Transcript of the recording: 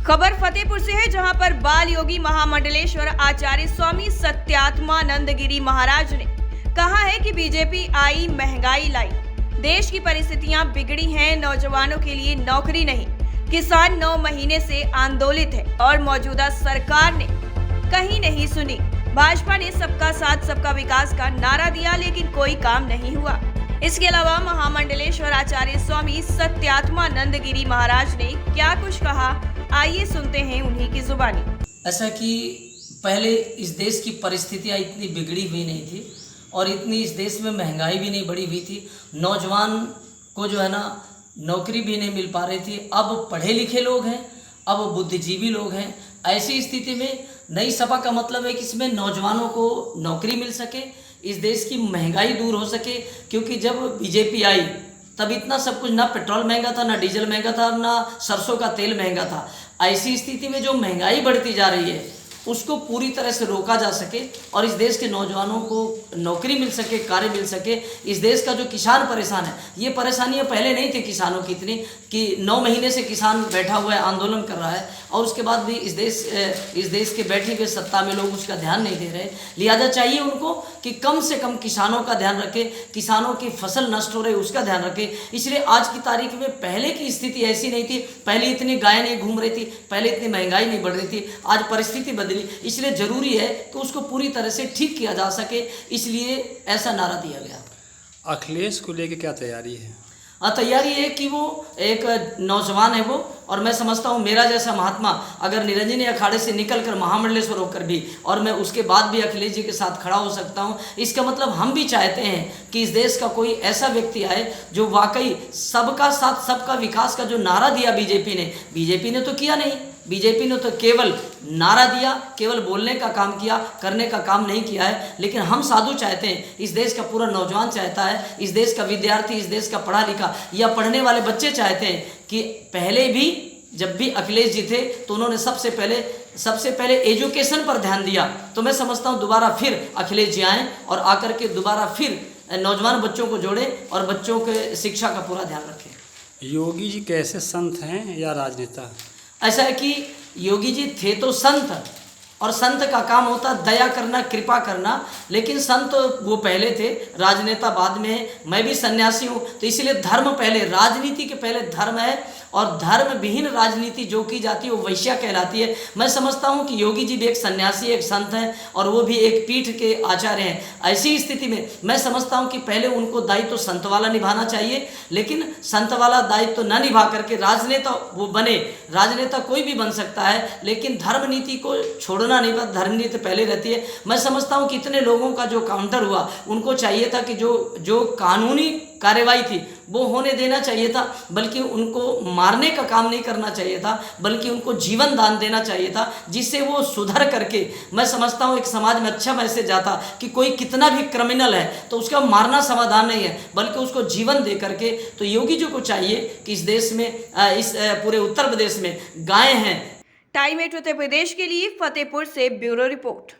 खबर फतेहपुर से है, जहां पर बाल योगी महामंडलेश्वर आचार्य स्वामी सत्यात्मानंद गिरी महाराज ने कहा है कि बीजेपी आई, महंगाई लाई, देश की परिस्थितियां बिगड़ी हैं, नौजवानों के लिए नौकरी नहीं, किसान 9 महीने से आंदोलित है और मौजूदा सरकार ने कहीं नहीं सुनी। भाजपा ने सबका साथ सबका विकास का नारा दिया, लेकिन कोई काम नहीं हुआ। इसके अलावा महामंडलेश्वर आचार्य स्वामी सत्यात्मानंद गिरी महाराज ने क्या कुछ कहा, आइए सुनते हैं उन्हीं की जुबानी। ऐसा कि पहले इस देश की परिस्थितियाँ इतनी बिगड़ी हुई नहीं थी और इतनी इस देश में महंगाई भी नहीं बढ़ी हुई थी। नौजवान को जो है ना नौकरी भी नहीं मिल पा रही थी। अब पढ़े लिखे लोग हैं, अब बुद्धिजीवी लोग हैं। ऐसी स्थिति में नई सपा का मतलब है कि इसमें नौजवानों को नौकरी मिल सके, इस देश की महंगाई दूर हो सके। क्योंकि जब बीजेपी आई तब इतना सब कुछ, ना पेट्रोल महंगा था, ना डीजल महंगा था, ना सरसों का तेल महंगा था। ऐसी स्थिति में जो महंगाई बढ़ती जा रही है उसको पूरी तरह से रोका जा सके और इस देश के नौजवानों को नौकरी मिल सके, कार्य मिल सके। इस देश का जो किसान परेशान है, ये परेशानियां पहले नहीं थी किसानों की इतनी कि 9 महीने से किसान बैठा हुआ है, आंदोलन कर रहा है और उसके बाद भी इस देश के बैठे हुए सत्ता में लोग उसका ध्यान नहीं दे रहे। लिहाजा चाहिए उनको कि कम से कम किसानों का ध्यान रखे, किसानों की फसल नष्ट हो रही उसका ध्यान रखे। इसलिए आज की तारीख में पहले की स्थिति ऐसी नहीं थी। पहले इतनी गायें नहीं घूम रही थी, पहले इतनी महंगाई नहीं बढ़ रही थी। आज परिस्थिति बदली, इसलिए जरूरी है कि उसको पूरी तरह से ठीक किया जा सके, इसलिए ऐसा नारा दिया गया। अखिलेश को लेकर क्या तैयारी है? तैयारी है कि वो एक नौजवान है वो, और मैं समझता हूँ मेरा जैसा महात्मा अगर निरंजनी अखाड़े से निकल कर महामंडलेश्वर होकर भी और मैं उसके बाद भी अखिलेश जी के साथ खड़ा हो सकता हूँ। इसका मतलब हम भी चाहते हैं कि इस देश का कोई ऐसा व्यक्ति आए जो वाकई सबका साथ सबका विकास का जो नारा दिया बीजेपी ने तो किया नहीं। बीजेपी ने तो केवल नारा दिया, केवल बोलने का काम किया, करने का काम नहीं किया है। लेकिन हम साधु चाहते हैं, इस देश का पूरा नौजवान चाहता है, इस देश का विद्यार्थी, इस देश का पढ़ा लिखा या पढ़ने वाले बच्चे चाहते हैं कि पहले भी जब भी अखिलेश जी थे तो उन्होंने सबसे पहले एजुकेशन पर ध्यान दिया। तो मैं समझता हूँ दोबारा फिर अखिलेश जी आएँ और आकर के दोबारा फिर नौजवान बच्चों को जोड़ें और बच्चों के शिक्षा का पूरा ध्यान रखें। योगी जी कैसे संत हैं या राजनेता? ऐसा है कि योगी जी थे तो संत, और संत का काम होता दया करना, कृपा करना। लेकिन संत वो पहले थे, राजनेता बाद में है। मैं भी सन्यासी हूँ, तो इसलिए धर्म पहले, राजनीति के पहले धर्म है, और धर्म विहीन राजनीति जो की जाती है वो वैश्या कहलाती है। मैं समझता हूँ कि योगी जी भी एक सन्यासी, एक संत हैं और वो भी एक पीठ के आचार्य हैं। ऐसी स्थिति में मैं समझता हूँ कि पहले उनको दायित्व तो संत वाला निभाना चाहिए, लेकिन संत वाला दायित्व तो न निभा करके राजनेता वो बने। राजनेता कोई भी बन सकता है, लेकिन धर्म नीति को छोड़ना नहीं, बस धर्म नीति पहले रहती है। मैं समझता हूँ कि इतने लोगों का जो काउंटर हुआ, उनको चाहिए था कि जो कानूनी कार्रवाई थी वो होने देना चाहिए था, बल्कि उनको मारने का काम नहीं करना चाहिए था, बल्कि उनको जीवन दान देना चाहिए था, जिससे वो सुधर करके, मैं समझता हूँ एक समाज में अच्छा मैसेज जाता कि कोई कितना भी क्रिमिनल है तो उसका मारना समाधान नहीं है, बल्कि उसको जीवन दे करके। तो योगी जी को चाहिए कि इस देश में, इस पूरे उत्तर प्रदेश में गायें हैं। टाइम 8 उत्तर प्रदेश के लिए फतेहपुर से ब्यूरो रिपोर्ट।